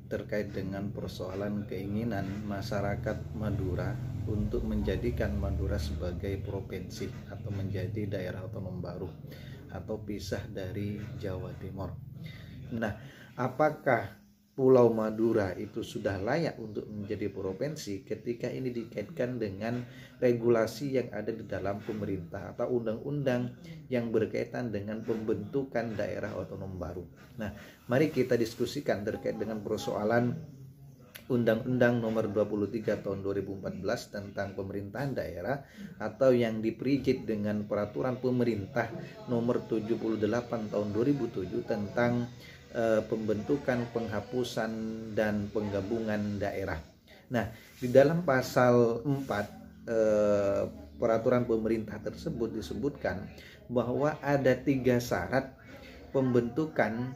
terkait dengan persoalan keinginan masyarakat Madura untuk menjadikan Madura sebagai provinsi atau menjadi daerah otonom baru atau pisah dari Jawa Timur. Nah, apakah Pulau Madura itu sudah layak untuk menjadi provinsi ketika ini dikaitkan dengan regulasi yang ada di dalam pemerintah atau undang-undang yang berkaitan dengan pembentukan daerah otonom baru. Nah, mari kita diskusikan terkait dengan persoalan Undang-Undang Nomor 23 Tahun 2014 tentang pemerintahan daerah atau yang diperikit dengan Peraturan Pemerintah Nomor 78 Tahun 2007 tentang pembentukan, penghapusan, dan penggabungan daerah. Nah, di dalam pasal 4 peraturan pemerintah tersebut disebutkan bahwa ada 3 syarat pembentukan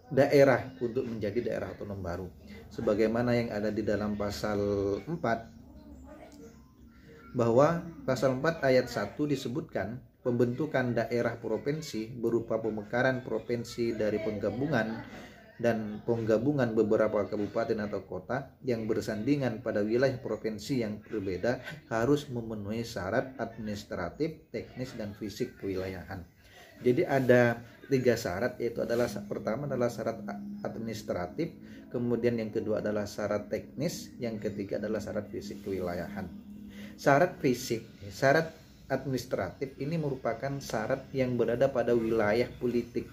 daerah untuk menjadi daerah otonom baru. Sebagaimana yang ada di dalam pasal 4, bahwa pasal 4 ayat 1 disebutkan pembentukan daerah provinsi berupa pemekaran provinsi dari penggabungan beberapa kabupaten atau kota yang bersandingan pada wilayah provinsi yang berbeda harus memenuhi syarat administratif, teknis, dan fisik kewilayahan. Jadi ada 3 syarat, yaitu adalah pertama adalah syarat administratif, kemudian yang kedua adalah syarat teknis, yang ketiga adalah syarat fisik kewilayahan. Syarat fisik, syarat administratif ini merupakan syarat yang berada pada wilayah politik.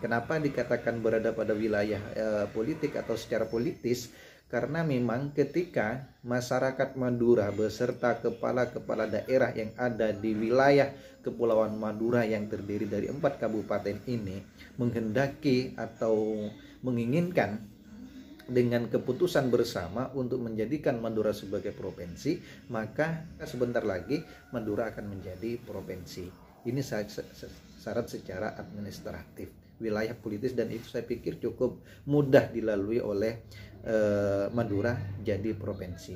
Kenapa dikatakan berada pada wilayah politik atau secara politis? Karena memang ketika masyarakat Madura beserta kepala-kepala daerah yang ada di wilayah Kepulauan Madura yang terdiri dari 4 kabupaten ini menghendaki atau menginginkan dengan keputusan bersama untuk menjadikan Madura sebagai provinsi, maka sebentar lagi Madura akan menjadi provinsi. Ini syarat secara administratif, wilayah politis, dan itu saya pikir cukup mudah dilalui oleh Madura jadi provinsi.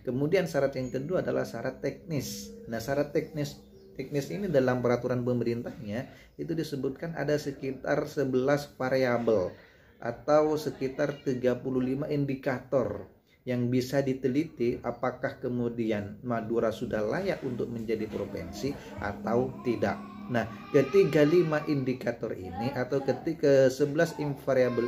Kemudian syarat yang kedua adalah syarat teknis. Nah, syarat teknis ini dalam peraturan pemerintahnya itu disebutkan ada sekitar 11 variabel atau sekitar 35 indikator yang bisa diteliti apakah kemudian Madura sudah layak untuk menjadi provinsi atau tidak. Nah, ketiga 5 indikator ini atau ketika 11 variabel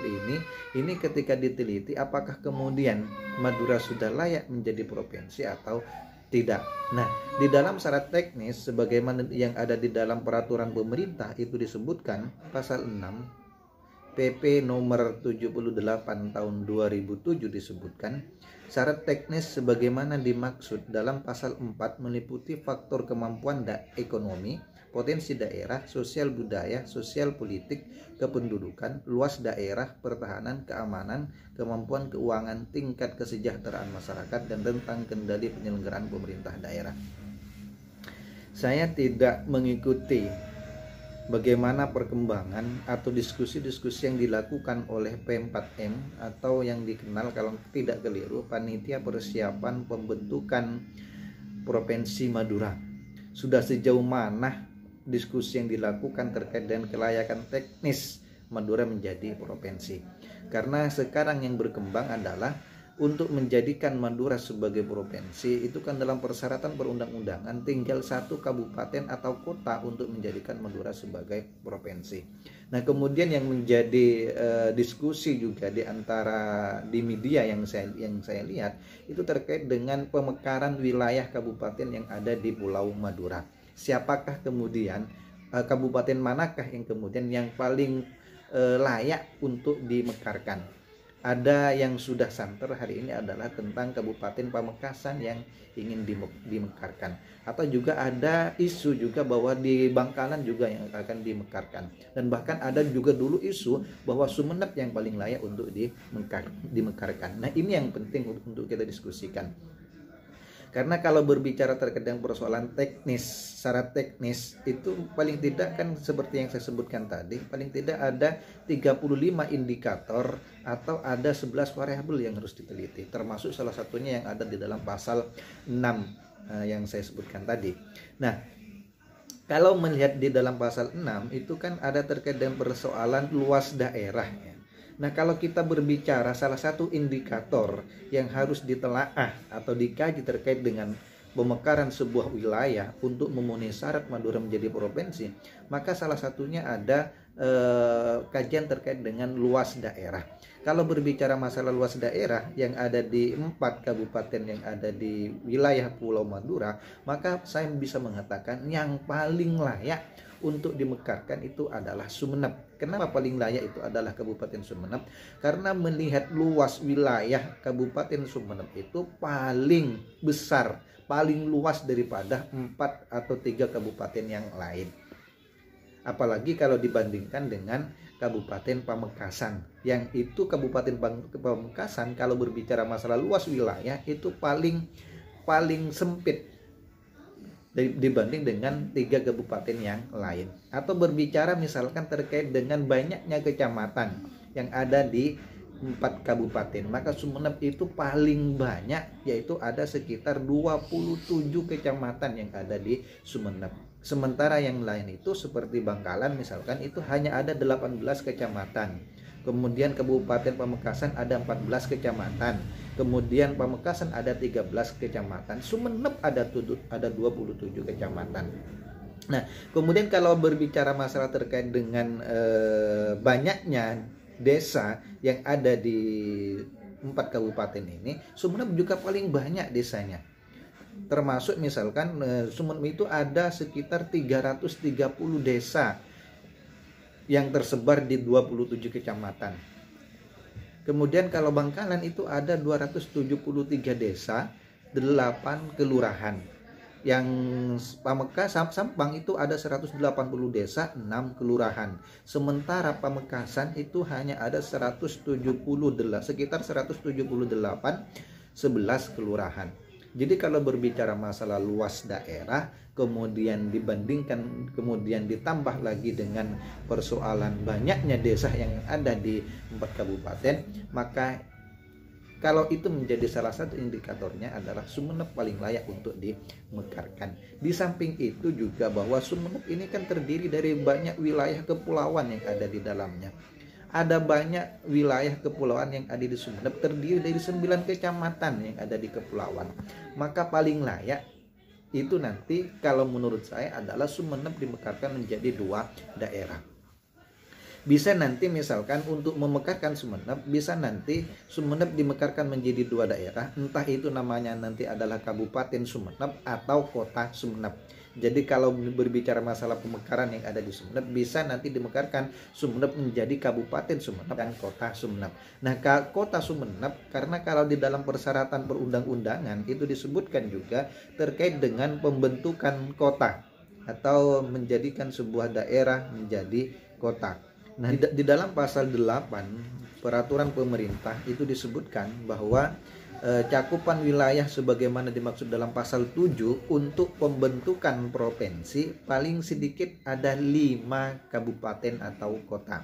ini ketika diteliti apakah kemudian Madura sudah layak menjadi provinsi atau tidak. Nah, di dalam syarat teknis sebagaimana yang ada di dalam peraturan pemerintah itu disebutkan pasal 6 PP nomor 78 tahun 2007 disebutkan syarat teknis sebagaimana dimaksud dalam pasal 4 meliputi faktor kemampuan ekonomi, potensi daerah, sosial budaya, sosial politik, kependudukan, luas daerah, pertahanan, keamanan, kemampuan keuangan, tingkat kesejahteraan masyarakat, dan tentang kendali penyelenggaraan pemerintah daerah. Saya tidak mengikuti bagaimana perkembangan atau diskusi-diskusi yang dilakukan oleh P4M atau yang dikenal kalau tidak keliru Panitia Persiapan Pembentukan Provinsi Madura. Sudah sejauh mana diskusi yang dilakukan terkait dengan kelayakan teknis Madura menjadi provinsi? Karena sekarang yang berkembang adalah untuk menjadikan Madura sebagai provinsi itu kan dalam persyaratan perundang-undangan tinggal 1 kabupaten atau kota untuk menjadikan Madura sebagai provinsi. Nah, kemudian yang menjadi diskusi juga di media yang saya lihat itu terkait dengan pemekaran wilayah kabupaten yang ada di Pulau Madura. Siapakah kemudian kabupaten manakah yang kemudian yang paling layak untuk dimekarkan? Ada yang sudah santer hari ini adalah tentang Kabupaten Pamekasan yang ingin dimekarkan, atau juga ada isu juga bahwa di Bangkalan juga yang akan dimekarkan, dan bahkan ada juga dulu isu bahwa Sumeneb yang paling layak untuk dimekarkan. Nah, ini yang penting untuk kita diskusikan. Karena kalau berbicara terkait dengan persoalan teknis, syarat teknis itu paling tidak kan seperti yang saya sebutkan tadi, paling tidak ada 35 indikator atau ada 11 variabel yang harus diteliti, termasuk salah satunya yang ada di dalam pasal 6 yang saya sebutkan tadi. Nah, kalau melihat di dalam pasal 6 itu kan ada terkait dengan persoalan luas daerah ya. Nah, kalau kita berbicara salah satu indikator yang harus ditelaah atau dikaji terkait dengan pemekaran sebuah wilayah untuk memenuhi syarat Madura menjadi provinsi, maka salah satunya ada kajian terkait dengan luas daerah. Kalau berbicara masalah luas daerah yang ada di 4 kabupaten yang ada di wilayah Pulau Madura, maka saya bisa mengatakan yang paling layak untuk dimekarkan itu adalah Sumeneb. Kenapa paling layak itu adalah Kabupaten Sumeneb? Karena melihat luas wilayah Kabupaten Sumeneb itu paling besar, paling luas daripada 4 atau 3 kabupaten yang lain. Apalagi kalau dibandingkan dengan Kabupaten Pamekasan, yang itu Kabupaten Pamekasan kalau berbicara masalah luas wilayah itu paling sempit dibanding dengan 3 kabupaten yang lain. Atau berbicara misalkan terkait dengan banyaknya kecamatan yang ada di 4 kabupaten, maka Sumeneb itu paling banyak, yaitu ada sekitar 27 kecamatan yang ada di Sumeneb. Sementara yang lain itu seperti Bangkalan misalkan itu hanya ada 18 kecamatan. Kemudian Kabupaten Pamekasan ada 14 kecamatan. Kemudian Pamekasan ada 13 kecamatan. Sumeneb ada 27 kecamatan. Nah, kemudian kalau berbicara masalah terkait dengan banyaknya desa yang ada di 4 kabupaten ini, Sumeneb juga paling banyak desanya. Termasuk misalkan Sumeneb itu ada sekitar 330 desa yang tersebar di 27 kecamatan. Kemudian kalau Bangkalan itu ada 273 desa, 8 kelurahan. Yang Pamekasan Sampang itu ada 180 desa, 6 kelurahan. Sementara Pamekasan itu hanya ada sekitar 178, 11 kelurahan. Jadi kalau berbicara masalah luas daerah, kemudian ditambah lagi dengan persoalan banyaknya desa yang ada di 4 kabupaten, maka kalau itu menjadi salah satu indikatornya adalah Sumeneb paling layak untuk dimekarkan. Di samping itu juga bahwa Sumeneb ini kan terdiri dari banyak wilayah kepulauan yang ada di dalamnya. Ada banyak wilayah kepulauan yang ada di Sumeneb, terdiri dari 9 kecamatan yang ada di kepulauan. Maka paling layak itu nanti kalau menurut saya adalah Sumeneb dimekarkan menjadi 2 daerah. Bisa nanti misalkan untuk memekarkan Sumeneb, bisa nanti Sumeneb dimekarkan menjadi 2 daerah, entah itu namanya nanti adalah Kabupaten Sumeneb atau Kota Sumeneb. Jadi kalau berbicara masalah pemekaran yang ada di Sumeneb, bisa nanti dimekarkan Sumeneb menjadi Kabupaten Sumeneb dan Kota Sumeneb. Nah, Kota Sumeneb, karena kalau di dalam persyaratan perundang-undangan itu disebutkan juga terkait dengan pembentukan kota atau menjadikan sebuah daerah menjadi kota. Nah, di dalam pasal 8 peraturan pemerintah itu disebutkan bahwa cakupan wilayah sebagaimana dimaksud dalam pasal 7 untuk pembentukan provinsi paling sedikit ada 5 kabupaten atau kota.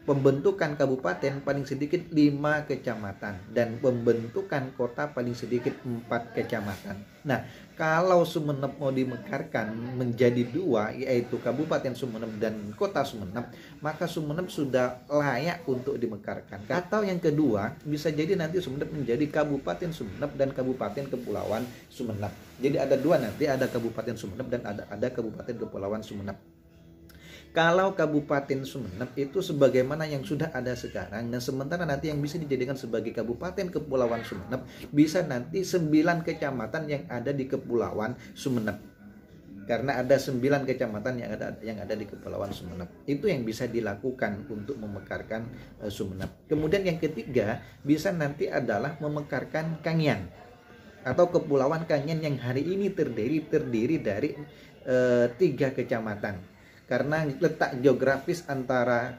Pembentukan kabupaten paling sedikit 5 kecamatan dan pembentukan kota paling sedikit 4 kecamatan. Nah, kalau Sumeneb mau dimekarkan menjadi 2, yaitu Kabupaten Sumeneb dan Kota Sumeneb, maka Sumeneb sudah layak untuk dimekarkan. Atau yang kedua, bisa jadi nanti Sumeneb menjadi Kabupaten Sumeneb dan Kabupaten Kepulauan Sumeneb. Jadi ada 2 nanti, ada Kabupaten Sumeneb dan ada Kabupaten Kepulauan Sumeneb. Kalau Kabupaten Sumeneb itu sebagaimana yang sudah ada sekarang, dan sementara nanti yang bisa dijadikan sebagai Kabupaten Kepulauan Sumeneb bisa nanti 9 kecamatan yang ada di Kepulauan Sumeneb. Karena ada 9 kecamatan yang ada di Kepulauan Sumeneb. Itu yang bisa dilakukan untuk memekarkan Sumeneb. Kemudian yang ketiga bisa nanti adalah memekarkan Kangian atau Kepulauan Kangian yang hari ini terdiri dari 3 kecamatan. Karena letak geografis antara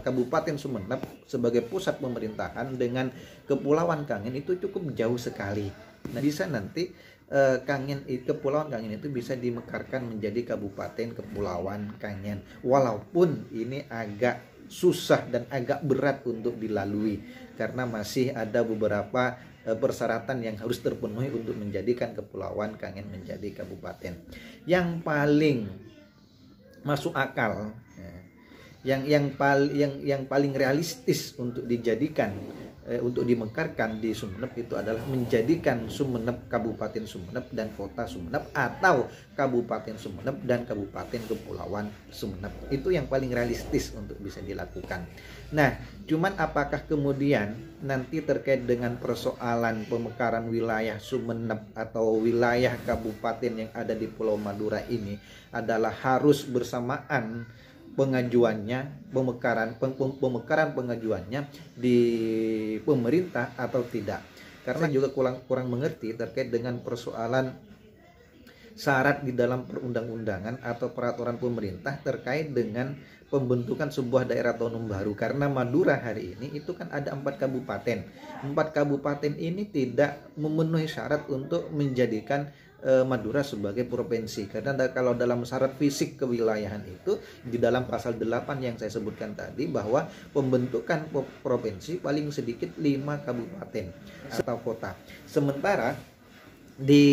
Kabupaten Sumeneb sebagai pusat pemerintahan dengan Kepulauan Kangen itu cukup jauh sekali. Nah, bisa nanti Kepulauan Kangen itu bisa dimekarkan menjadi Kabupaten Kepulauan Kangen. Walaupun ini agak susah dan agak berat untuk dilalui karena masih ada beberapa persyaratan yang harus terpenuhi untuk menjadikan Kepulauan Kangen menjadi kabupaten. Yang paling masuk akal yang paling realistis untuk dijadikan untuk dimekarkan di Sumeneb itu adalah menjadikan Sumeneb Kabupaten Sumeneb dan Kota Sumeneb, atau Kabupaten Sumeneb dan Kabupaten Kepulauan Sumeneb. Itu yang paling realistis untuk bisa dilakukan. Nah, cuman apakah kemudian nanti terkait dengan persoalan pemekaran wilayah Sumeneb atau wilayah kabupaten yang ada di Pulau Madura ini adalah harus bersamaan pengajuannya, pemekaran pengajuannya di pemerintah atau tidak? Karena juga kurang mengerti terkait dengan persoalan syarat di dalam perundang-undangan atau peraturan pemerintah terkait dengan pembentukan sebuah daerah otonom baru. Karena Madura hari ini itu kan ada 4 kabupaten. 4 kabupaten ini tidak memenuhi syarat untuk menjadikan Madura sebagai provinsi, karena kalau dalam syarat fisik kewilayahan itu di dalam pasal 8 yang saya sebutkan tadi, bahwa pembentukan provinsi paling sedikit 5 kabupaten atau kota, sementara di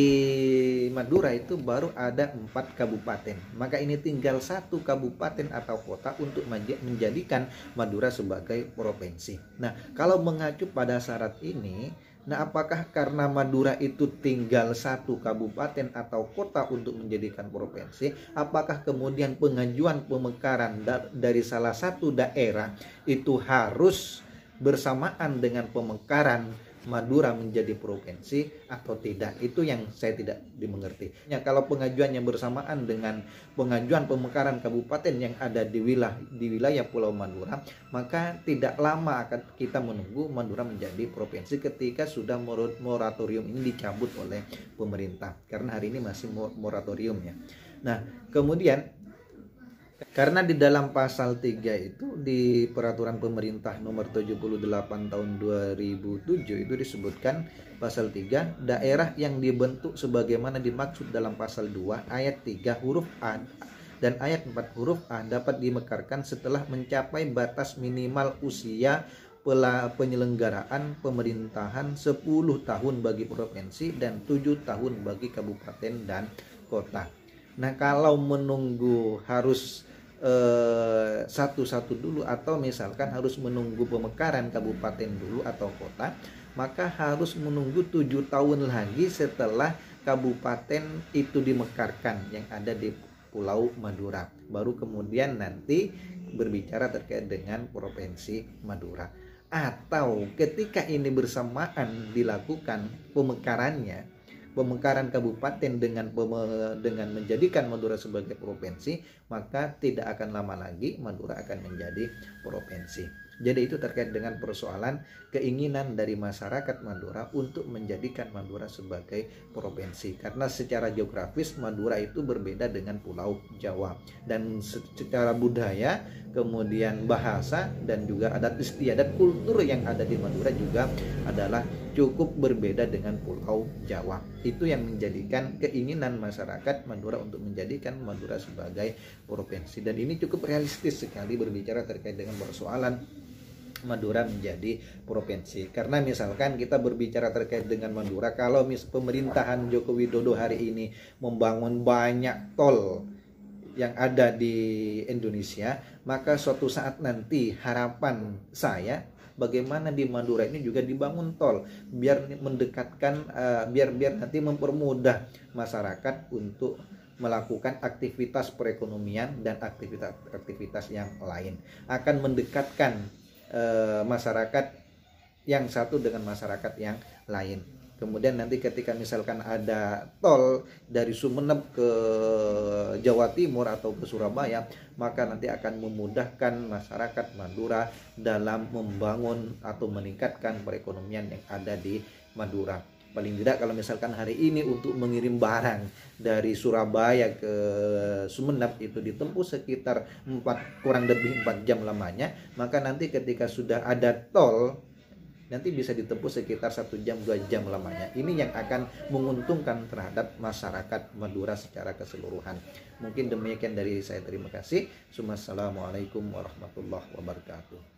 Madura itu baru ada 4 kabupaten. Maka ini tinggal 1 kabupaten atau kota untuk menjadikan Madura sebagai provinsi. Nah, kalau mengacu pada syarat ini, nah, apakah karena Madura itu tinggal 1 kabupaten atau kota untuk menjadikan provinsi, apakah kemudian pengajuan pemekaran dari salah satu daerah itu harus bersamaan dengan pemekaran Madura menjadi provinsi atau tidak? Itu yang saya tidak dimengerti. Ya, kalau pengajuannya bersamaan dengan pengajuan pemekaran kabupaten yang ada di wilayah Pulau Madura, maka tidak lama akan kita menunggu Madura menjadi provinsi ketika sudah moratorium ini dicabut oleh pemerintah. Karena hari ini masih moratoriumnya. Nah, kemudian karena di dalam pasal 3 itu di peraturan pemerintah nomor 78 tahun 2007 itu disebutkan pasal 3, daerah yang dibentuk sebagaimana dimaksud dalam pasal 2 ayat 3 huruf A dan ayat 4 huruf A dapat dimekarkan setelah mencapai batas minimal usia penyelenggaraan pemerintahan 10 tahun bagi provinsi dan 7 tahun bagi kabupaten dan kota. Nah, kalau menunggu harus satu-satu dulu, atau misalkan harus menunggu pemekaran kabupaten dulu atau kota, maka harus menunggu 7 tahun lagi setelah kabupaten itu dimekarkan yang ada di Pulau Madura, baru kemudian nanti berbicara terkait dengan provinsi Madura. Atau ketika ini bersamaan dilakukan pemekaran kabupaten dengan menjadikan Madura sebagai provinsi, maka tidak akan lama lagi Madura akan menjadi provinsi. Jadi itu terkait dengan persoalan keinginan dari masyarakat Madura untuk menjadikan Madura sebagai provinsi. Karena secara geografis Madura itu berbeda dengan Pulau Jawa, dan secara budaya, kemudian bahasa, dan juga adat istiadat kultur yang ada di Madura juga adalah cukup berbeda dengan Pulau Jawa. Itu yang menjadikan keinginan masyarakat Madura untuk menjadikan Madura sebagai provinsi. Dan ini cukup realistis sekali berbicara terkait dengan persoalan Madura menjadi provinsi. Karena misalkan kita berbicara terkait dengan Madura, kalau pemerintahan Joko Widodo hari ini membangun banyak tol yang ada di Indonesia, maka suatu saat nanti harapan saya bagaimana di Madura ini juga dibangun tol, biar mendekatkan biar nanti mempermudah masyarakat untuk melakukan aktivitas perekonomian dan aktivitas yang lain, akan mendekatkan masyarakat yang satu dengan masyarakat yang lain. Kemudian nanti ketika misalkan ada tol dari Sumeneb ke Jawa Timur atau ke Surabaya, maka nanti akan memudahkan masyarakat Madura dalam membangun atau meningkatkan perekonomian yang ada di Madura. Paling tidak kalau misalkan hari ini untuk mengirim barang dari Surabaya ke Sumeneb itu ditempuh sekitar kurang lebih 4 jam lamanya, maka nanti ketika sudah ada tol nanti bisa ditempuh sekitar 1 jam 2 jam lamanya. Ini yang akan menguntungkan terhadap masyarakat Madura secara keseluruhan. Mungkin demikian dari saya, terima kasih. Assalamualaikum warahmatullahi wabarakatuh.